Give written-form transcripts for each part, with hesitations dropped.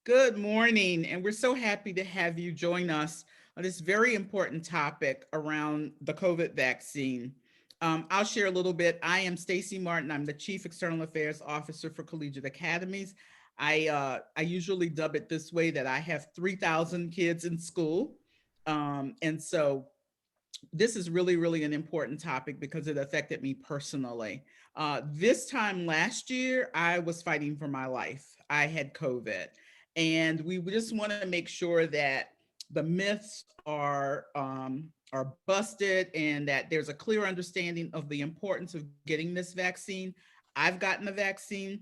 Good morning, and we're so happy to have you join us on this very important topic around the COVID vaccine. I'll share a little bit. I am Stacy Martin. I'm the Chief External Affairs Officer for Collegiate Academies. I usually dub it this way that I have 3,000 kids in school, and so this is really an important topic because it affected me personally. This time last year, I was fighting for my life. I had COVID, and we just want to make sure that the myths are busted and that there's a clear understanding of the importance of getting this vaccine. I've gotten the vaccine.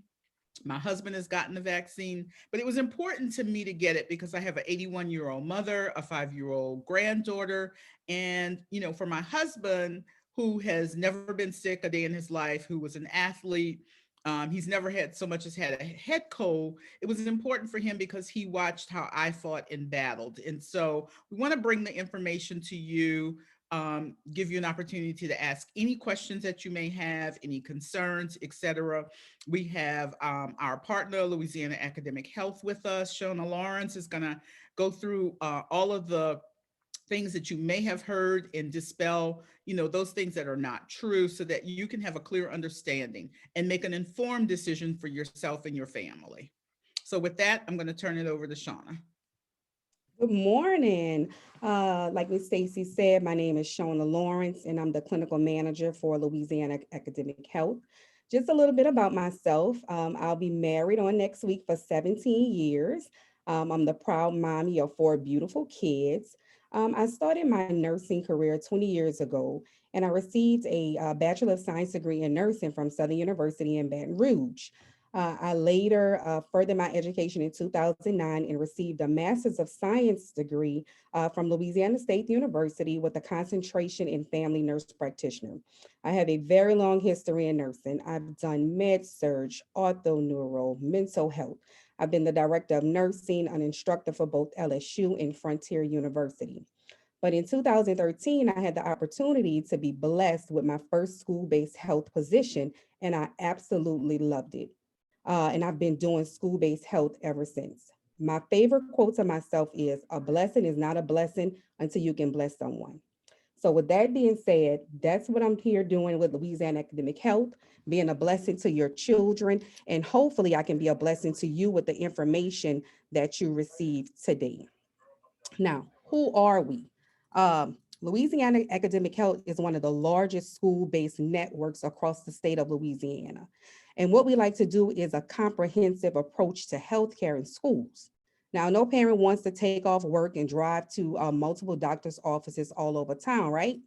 My husband has gotten the vaccine, but it was important to me to get it because I have an 81-year-old mother, a 5-year-old granddaughter, and for my husband, who has never been sick a day in his life, who was an athlete, he's never had so much as had a head cold. It was important for him because he watched how I fought and battled, and so we want to bring the information to you, give you an opportunity to ask any questions that you may have, any concerns, etc. We have our partner, Louisiana Academic Health, with us. Shona Lawrence is going to go through all of the things that you may have heard and dispel, those things that are not true so that you can have a clear understanding and make an informed decision for yourself and your family. So with that, I'm going to turn it over to Shauna. Good morning. Like Ms. Stacy said, my name is Shona Lawrence, and I'm the clinical manager for Louisiana Academic Health. Just a little bit about myself. I'll be married on next week for 17 years. I'm the proud mommy of four beautiful kids. I started my nursing career 20 years ago, and I received a Bachelor of Science degree in nursing from Southern University in Baton Rouge. I later furthered my education in 2009 and received a Master's of Science degree from Louisiana State University with a concentration in family nurse practitioner. I have a very long history in nursing. I've done med surg, ortho neuro, mental health. I've been the director of nursing, an instructor for both LSU and Frontier University. But in 2013, I had the opportunity to be blessed with my first school-based health position, and I absolutely loved it. And I've been doing school-based health ever since. My favorite quote to myself is, a blessing is not a blessing until you can bless someone. So with that being said, that's what I'm here doing with Louisiana Academic Health, being a blessing to your children, and hopefully I can be a blessing to you with the information that you received today. Now, who are we? Louisiana Academic Health is one of the largest school-based networks across the state of Louisiana. And what we like to do is a comprehensive approach to healthcare in schools. Now, no parent wants to take off work and drive to multiple doctor's offices all over town, right?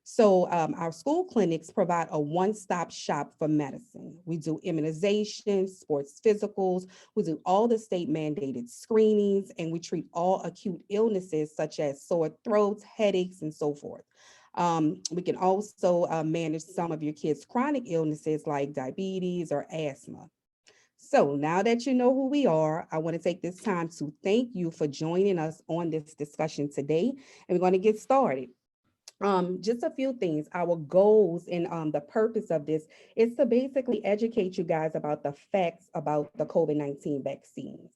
So our school clinics provide a one-stop shop for medicine. We do immunizations, sports physicals, we do all the state mandated screenings, and we treat all acute illnesses such as sore throats, headaches, and so forth. We can also manage some of your kids' chronic illnesses like diabetes or asthma. So now that you know who we are, I want to take this time to thank you for joining us on this discussion today, and we're going to get started. Just a few things. Our goals and the purpose of this is to basically educate you guys about the facts about the COVID-19 vaccines.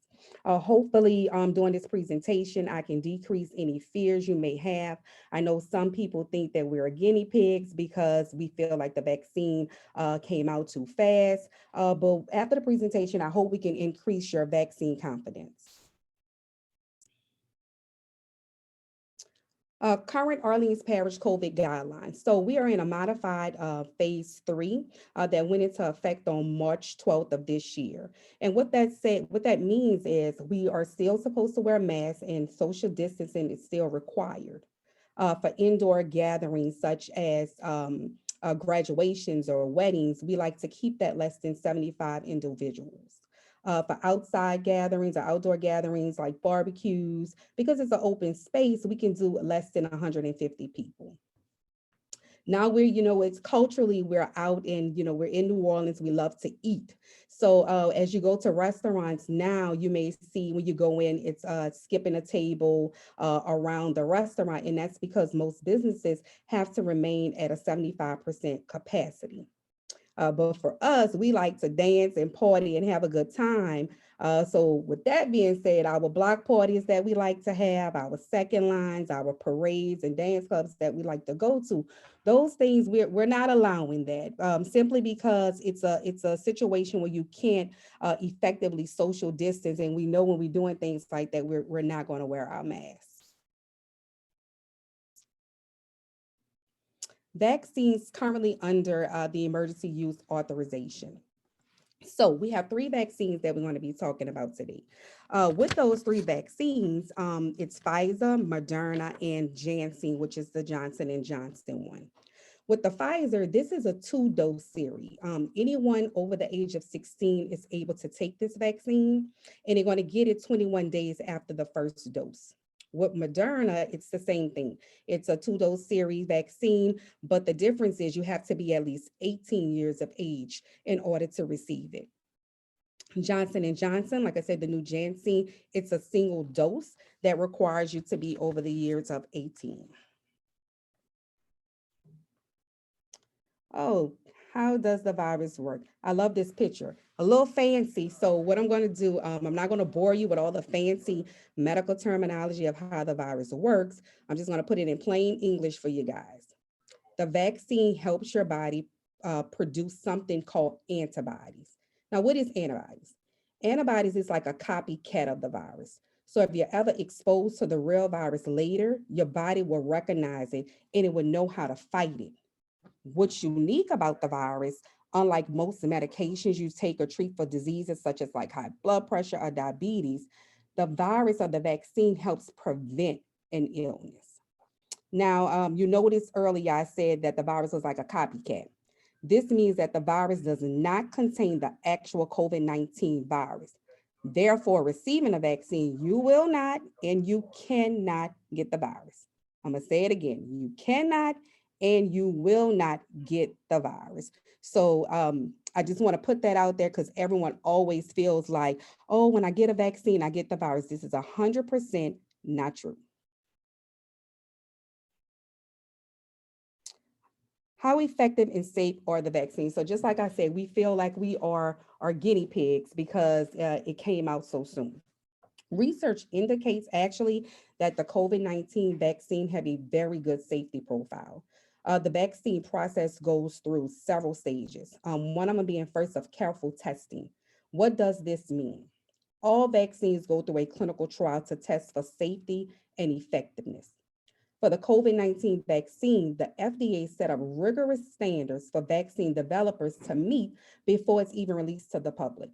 Hopefully, during this presentation, I can decrease any fears you may have. I know some people think that we're guinea pigs because we feel like the vaccine came out too fast. But after the presentation, I hope we can increase your vaccine confidence. Current Orleans Parish COVID guidelines. So we are in a modified phase 3 that went into effect on March 12th of this year. And what that means is we are still supposed to wear masks and social distancing is still required for indoor gatherings such as graduations or weddings. We like to keep that less than 75 individuals. For outside gatherings or outdoor gatherings like barbecues, because it's an open space, we can do less than 150 people. Now it's culturally, we're out in, we're in New Orleans, we love to eat. So as you go to restaurants now, you may see when you go in, it's skipping a table around the restaurant. And that's because most businesses have to remain at a 75% capacity. But for us, we like to dance and party and have a good time. So with that being said, our block parties that we like to have, our second lines, our parades and dance clubs that we like to go to, those things we're not allowing that, simply because it's a situation where you can't effectively social distance, and we know when we're doing things like that, we're not going to wear our masks. Vaccines currently under the emergency use authorization. So we have three vaccines that we're going to be talking about today. With those three vaccines, it's Pfizer, Moderna, and Janssen, which is the Johnson and Johnson one. With the Pfizer, this is a two-dose series. Anyone over the age of 16 is able to take this vaccine, and they're going to get it 21 days after the first dose. With Moderna, it's the same thing. It's a two-dose series vaccine, but the difference is you have to be at least 18 years of age in order to receive it. Johnson and Johnson, like I said, the new Janssen, it's a single dose that requires you to be over the years of 18. Oh, how does the virus work? I love this picture. A little fancy. So what I'm going to do, I'm not going to bore you with all the fancy medical terminology of how the virus works. I'm just going to put it in plain English for you guys. The vaccine helps your body produce something called antibodies. Now, what is antibodies? Antibodies is like a copycat of the virus. So if you're ever exposed to the real virus later, your body will recognize it and it will know how to fight it. What's unique about the virus, unlike most medications you take or treat for diseases such as like high blood pressure or diabetes, the virus or the vaccine helps prevent an illness. Now, you noticed earlier I said that the virus was like a copycat. This means that the virus does not contain the actual COVID-19 virus. Therefore, receiving a vaccine, you will not and you cannot get the virus. I'm going to say it again. You cannot and you will not get the virus. So I just want to put that out there because everyone always feels like, oh, when I get a vaccine, I get the virus. This is 100% not true. How effective and safe are the vaccines? So just like I said, we feel like we are guinea pigs because it came out so soon. Research indicates actually that the COVID-19 vaccine have a very good safety profile. The vaccine process goes through several stages. One of them being first of careful testing. What does this mean? All vaccines go through a clinical trial to test for safety and effectiveness. For the COVID-19 vaccine, the FDA set up rigorous standards for vaccine developers to meet before it's even released to the public.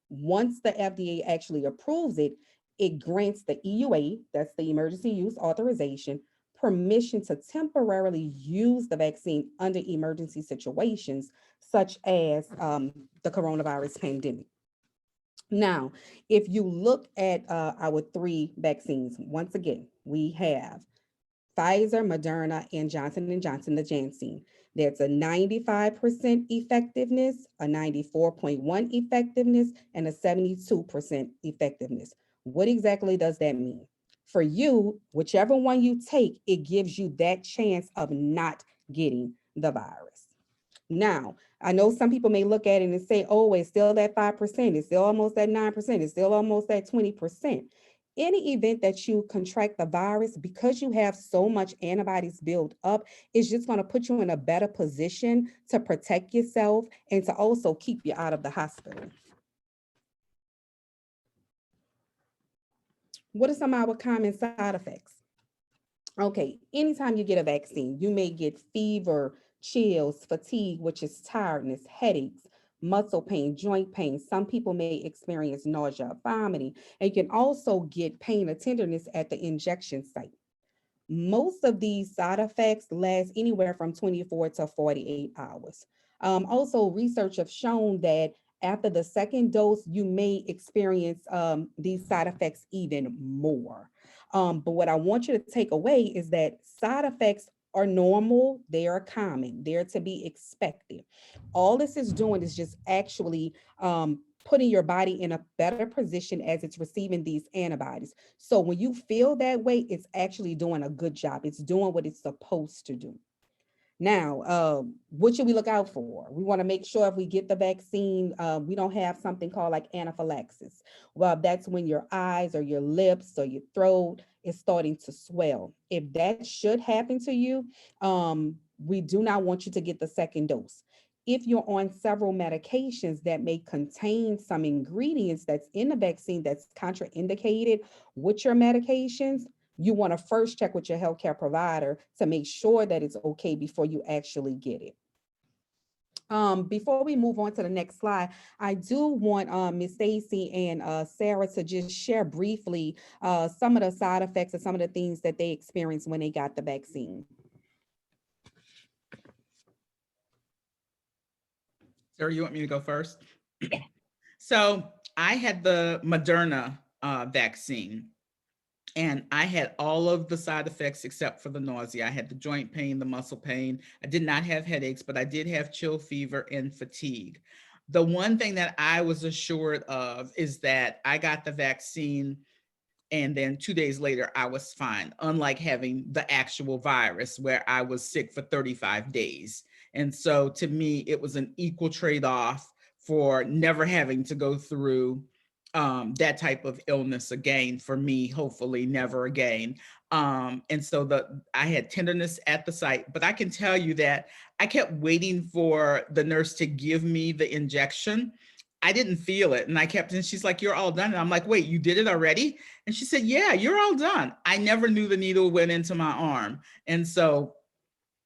Once the FDA actually approves it, it grants the EUA, that's the emergency use authorization, permission to temporarily use the vaccine under emergency situations, such as the coronavirus pandemic. Now, if you look at our three vaccines, once again, we have Pfizer, Moderna, and Johnson and Johnson, the Janssen. That's a 95% effectiveness, a 94.1 effectiveness, and a 72% effectiveness. What exactly does that mean? For you, whichever one you take, it gives you that chance of not getting the virus. Now, I know some people may look at it and say, oh, it's still that 5%, it's still almost that 9%, it's still almost that 20%. Any event that you contract the virus, because you have so much antibodies built up, it's just going to put you in a better position to protect yourself and to also keep you out of the hospital. What are some of our common side effects? Okay, anytime you get a vaccine, you may get fever, chills, fatigue, which is tiredness, headaches, muscle pain, joint pain. Some people may experience nausea, vomiting, and you can also get pain or tenderness at the injection site. Most of these side effects last anywhere from 24 to 48 hours. Also, research have shown that after the second dose, you may experience these side effects even more. But what I want you to take away is that side effects are normal, they are common, they're to be expected. All this is doing is just actually putting your body in a better position as it's receiving these antibodies. So when you feel that way, it's actually doing a good job. It's doing what it's supposed to do. Now, what should we look out for? We want to make sure if we get the vaccine, we don't have something called like anaphylaxis. Well, that's when your eyes or your lips or your throat is starting to swell. If that should happen to you, we do not want you to get the second dose. If you're on several medications that may contain some ingredients that's in the vaccine that's contraindicated with your medications, you want to first check with your healthcare provider to make sure that it's okay before you actually get it. Before we move on to the next slide, I do want Ms. Stacy and Sarah to just share briefly some of the side effects and some of the things that they experienced when they got the vaccine. Sarah, you want me to go first? So I had the Moderna vaccine, and I had all of the side effects except for the nausea. I had the joint pain, the muscle pain. I did not have headaches, but I did have chill fever and fatigue. The one thing that I was assured of is that I got the vaccine and then 2 days later I was fine, unlike having the actual virus where I was sick for 35 days. And so to me it was an equal trade-off for never having to go through that type of illness again. For me, hopefully never again. And so I had tenderness at the site, but I can tell you that I kept waiting for the nurse to give me the injection. I didn't feel it. And and she's like, "You're all done." And I'm like, "Wait, you did it already?" And she said, "Yeah, you're all done." I never knew the needle went into my arm. And so,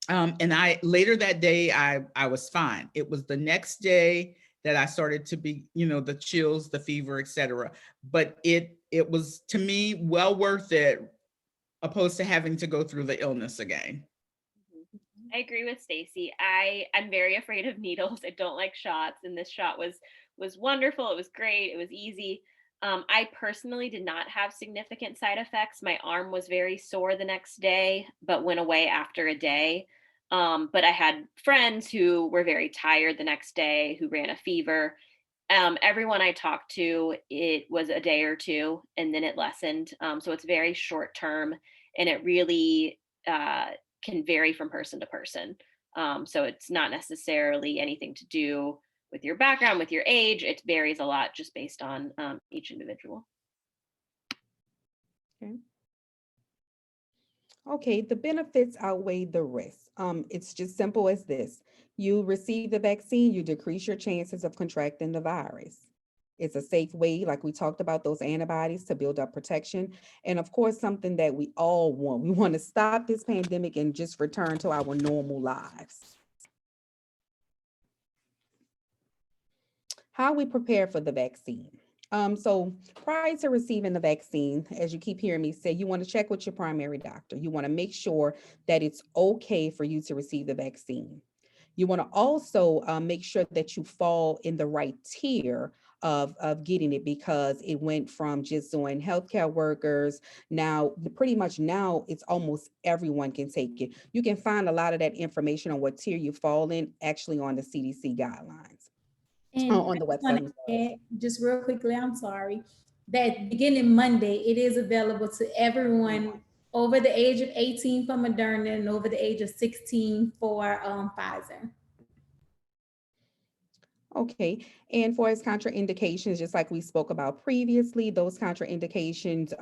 and I later that day, I was fine. It was the next day that I started to be, the chills, the fever, etc. But it was, to me, well worth it, opposed to having to go through the illness again. I agree with Stacy. I'm very afraid of needles. I don't like shots, and this shot was wonderful. It was great. It was easy. I personally did not have significant side effects. My arm was very sore the next day, but went away after a day. But I had friends who were very tired the next day, who ran a fever. Everyone I talked to, it was a day or two, and then it lessened. So it's very short term, and it really can vary from person to person. So it's not necessarily anything to do with your background, with your age. It varies a lot just based on each individual. Okay. Okay, the benefits outweigh the risks. It's just simple as this. You receive the vaccine, you decrease your chances of contracting the virus. It's a safe way, like we talked about, those antibodies to build up protection. And of course, something that we all want. We want to stop this pandemic and just return to our normal lives. How we prepare for the vaccine. So prior to receiving the vaccine, as you keep hearing me say, you want to check with your primary doctor. You want to make sure that it's okay for you to receive the vaccine. You want to also make sure that you fall in the right tier of getting it, because it went from just doing healthcare workers. Now, pretty much now, it's almost everyone can take it. You can find a lot of that information on what tier you fall in actually on the CDC guidelines. And On the I just want website. to add, just real quickly, I'm sorry, that beginning Monday, it is available to everyone over the age of 18 for Moderna and over the age of 16 for Pfizer. Okay, and for its contraindications, just like we spoke about previously, those contraindications,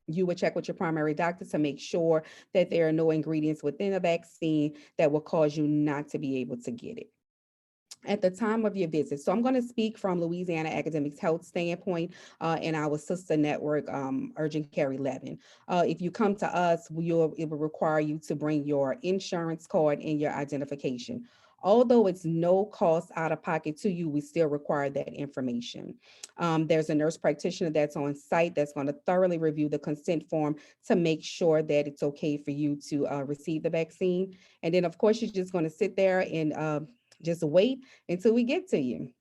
you would check with your primary doctor to make sure that there are no ingredients within a vaccine that will cause you not to be able to get it at the time of your visit. So I'm going to speak from Louisiana Academic Health standpoint and our sister network, Urgent Care 11. If you come to us, it will require you to bring your insurance card and your identification. Although it's no cost out of pocket to you, we still require that information. There's a nurse practitioner that's on site that's going to thoroughly review the consent form to make sure that it's okay for you to receive the vaccine. And then, of course, you're just going to sit there and just wait until we get to you.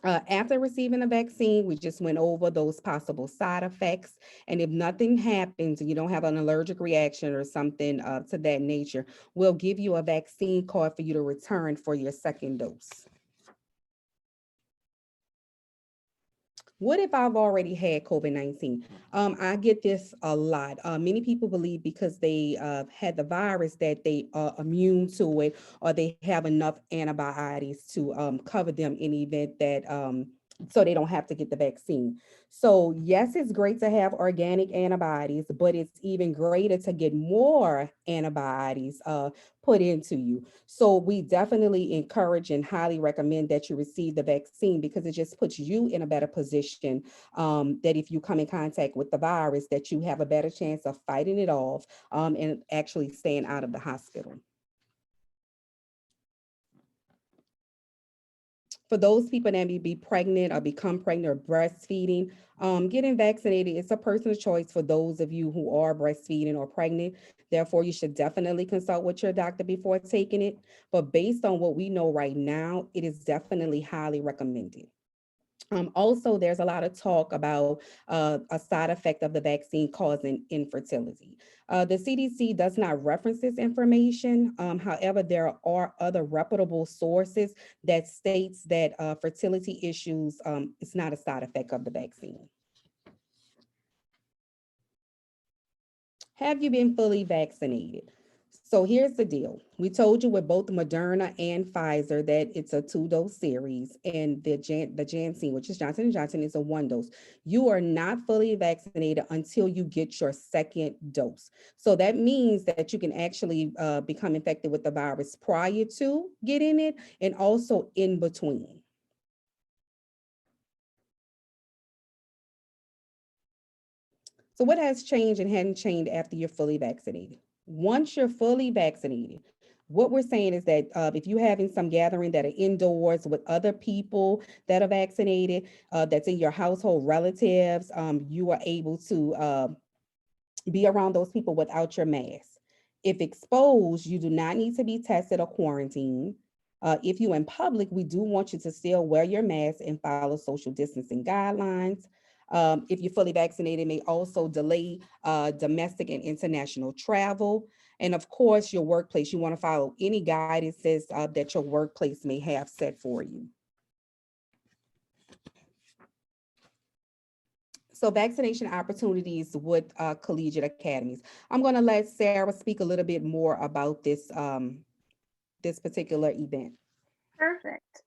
After receiving the vaccine, we just went over those possible side effects. And if nothing happens, you don't have an allergic reaction or something to that nature, we'll give you a vaccine card for you to return for your second dose. What if I've already had COVID-19? I get this a lot. Many people believe because they had the virus that they are immune to it, or they have enough antibodies to cover them in the event that so they don't have to get the vaccine. So yes, it's great to have organic antibodies, but it's even greater to get more antibodies put into you. So we definitely encourage and highly recommend that you receive the vaccine, because it just puts you in a better position, that if you come in contact with the virus, that you have a better chance of fighting it off, and actually staying out of the hospital. For those people that may be pregnant or become pregnant or breastfeeding, getting vaccinated is a personal choice for those of you who are breastfeeding or pregnant. Therefore, you should definitely consult with your doctor before taking it. But based on what we know right now, it is definitely highly recommended. Also, there's a lot of talk about a side effect of the vaccine causing infertility. The CDC does not reference this information. However, there are other reputable sources that states that fertility issues is not a side effect of the vaccine. Have you been fully vaccinated? So here's the deal. We told you with both Moderna and Pfizer that it's a 2-dose series, and the Janssen, which is Johnson & Johnson, is a 1-dose. You are not fully vaccinated until you get your second dose. So that means that you can actually become infected with the virus prior to getting it and also in between. So what has changed and hadn't changed after you're fully vaccinated? Once you're fully vaccinated, what we're saying is that if you're having some gathering that are indoors with other people that are vaccinated, that's in your household relatives, you are able to be around those people without your mask. If exposed, you do not need to be tested or quarantined. If you're in public, we do want you to still wear your mask and follow social distancing guidelines. If you're fully vaccinated, may also delay domestic and international travel. And of course, your workplace, you want to follow any guidances that your workplace may have set for you. So vaccination opportunities with collegiate academies. I'm going to let Sarah speak a little bit more about this, this particular event. Perfect.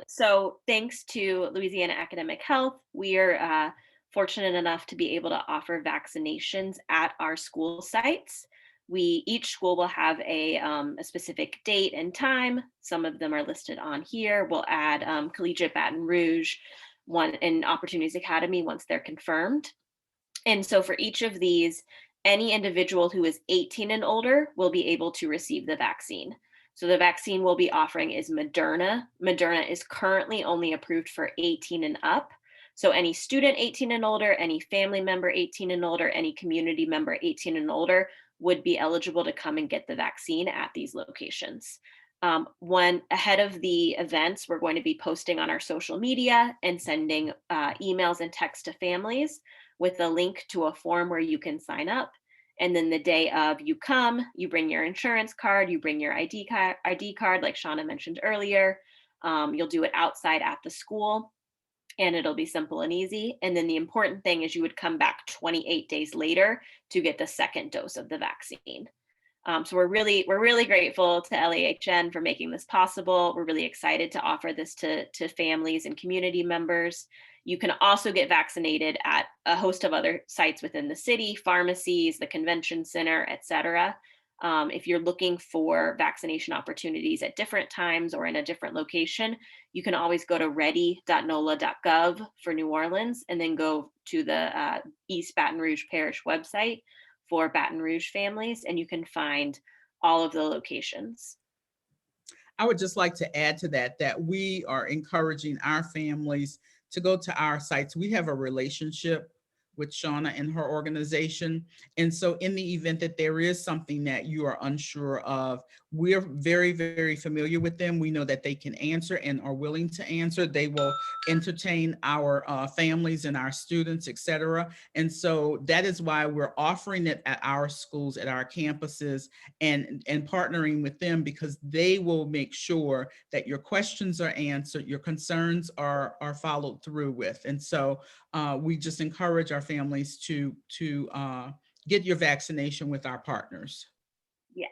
So thanks to Louisiana Academic Health, we are fortunate enough to be able to offer vaccinations at our school sites. Each school will have a specific date and time. Some of them are listed on here. We'll add Collegiate Baton Rouge, one in Opportunities Academy once they're confirmed. And so for each of these, any individual who is 18 and older will be able to receive the vaccine. So the vaccine we'll be offering is Moderna. Moderna is currently only approved for 18 and up. So any student 18 and older, any family member 18 and older, any community member 18 and older would be eligible to come and get the vaccine at these locations. When ahead of the events, we're going to be posting on our social media and sending emails and texts to families with a link to a form where you can sign up. And then the day of, you come, you bring your insurance card, you bring your ID card, like Shona mentioned earlier. You'll do it outside at the school, and it'll be simple and easy. And then the important thing is you would come back 28 days later to get the second dose of the vaccine. So we're really grateful to LAHN for making this possible. We're really excited to offer this to families and community members. You can also get vaccinated at a host of other sites within the city, pharmacies, the convention center, et cetera. If you're looking for vaccination opportunities at different times or in a different location, you can always go to ready.nola.gov for New Orleans, and then go to the East Baton Rouge Parish website for Baton Rouge families, and you can find all of the locations. I would just like to add to that, that we are encouraging our families to go to our sites. We have a relationship with Shona and her organization. And so in the event that there is something that you are unsure of, we're very, very familiar with them. We know that they can answer and are willing to answer. They will entertain our families and our students, et cetera. And so that is why we're offering it at our schools, at our campuses, and partnering with them, because they will make sure that your questions are answered, your concerns are followed through with. And so we just encourage our families to get your vaccination with our partners. Yes,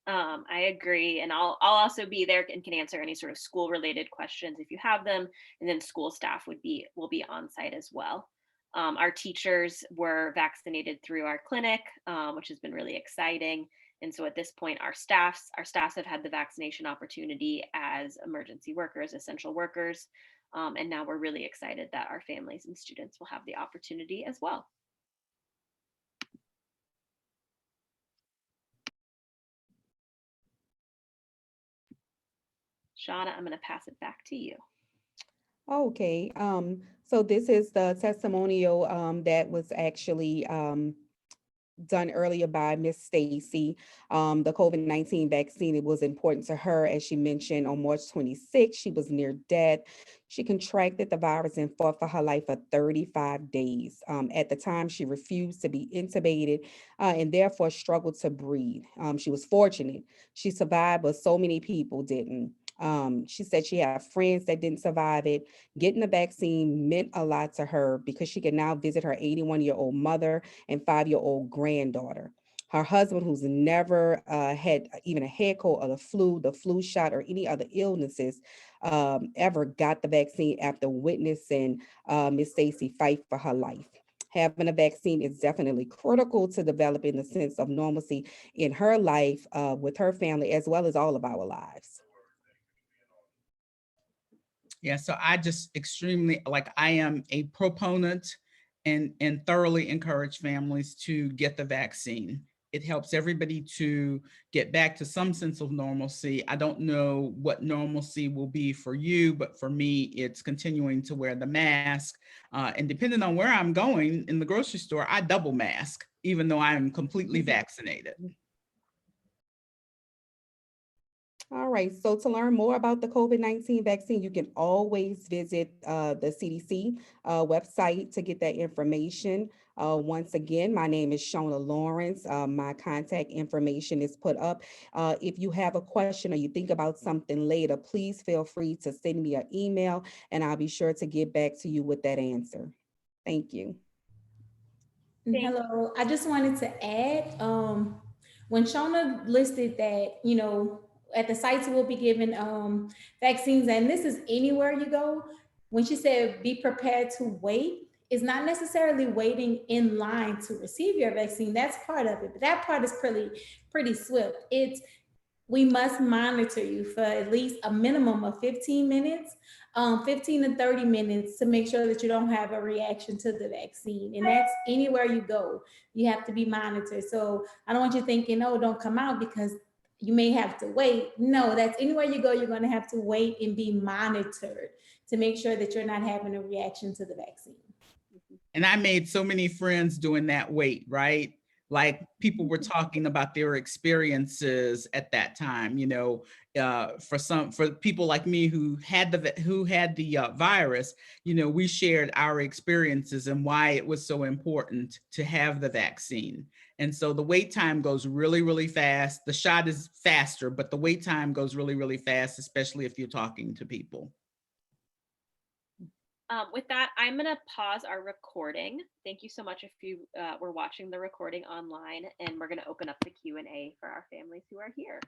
I agree. And I'll also be there and can answer any sort of school related questions if you have them. And then school staff will be on site as well. Our teachers were vaccinated through our clinic, which has been really exciting. And so at this point, our staffs have had the vaccination opportunity as emergency workers, essential workers. And now we're really excited that our families and students will have the opportunity as well. Shona, I'm going to pass it back to you. Okay, so this is the testimonial that was actually done earlier by Miss Stacy. The COVID-19 vaccine, it was important to her. As she mentioned, on March 26th, she was near death. She contracted the virus and fought for her life for 35 days. At the time, she refused to be intubated and therefore struggled to breathe. She was fortunate. She survived, but so many people didn't. She said she had friends that didn't survive it. Getting the vaccine meant a lot to her because she could now visit her 81-year-old mother and 5-year-old granddaughter. Her husband, who's never had even a head cold or the flu shot, or any other illnesses, ever got the vaccine after witnessing Miss Stacy fight for her life. Having a vaccine is definitely critical to developing a sense of normalcy in her life, with her family, as well as all of our lives. Yeah, so I just extremely, I am a proponent and thoroughly encourage families to get the vaccine. It helps everybody to get back to some sense of normalcy. I don't know what normalcy will be for you, but for me, it's continuing to wear the mask. And depending on where I'm going in the grocery store, I double mask, even though I am completely vaccinated. All right, so to learn more about the COVID-19 vaccine, you can always visit the CDC website to get that information. Once again, my name is Shona Lawrence. My contact information is put up. If you have a question or you think about something later, please feel free to send me an email and I'll be sure to get back to you with that answer. Thank you. Hello, I just wanted to add, when Shona listed that, at the sites we'll be giving vaccines, and this is anywhere you go. When she said be prepared to wait, it's not necessarily waiting in line to receive your vaccine. That's part of it, but that part is pretty swift. It's we must monitor you for at least a minimum of 15 minutes, 15 to 30 minutes, to make sure that you don't have a reaction to the vaccine. And that's anywhere you go. You have to be monitored. So I don't want you thinking, oh, don't come out because you may have to wait. No, that's anywhere you go, you're going to have to wait and be monitored to make sure that you're not having a reaction to the vaccine. And I made so many friends doing that wait, right? Like people were talking about their experiences at that time, for people like me who had the virus, we shared our experiences and why it was so important to have the vaccine. And so the wait time goes really, really fast. The shot is faster, but the wait time goes really, really fast, especially if you're talking to people. With that, I'm going to pause our recording. Thank you so much if you were watching the recording online, and we're going to open up the Q&A for our families who are here.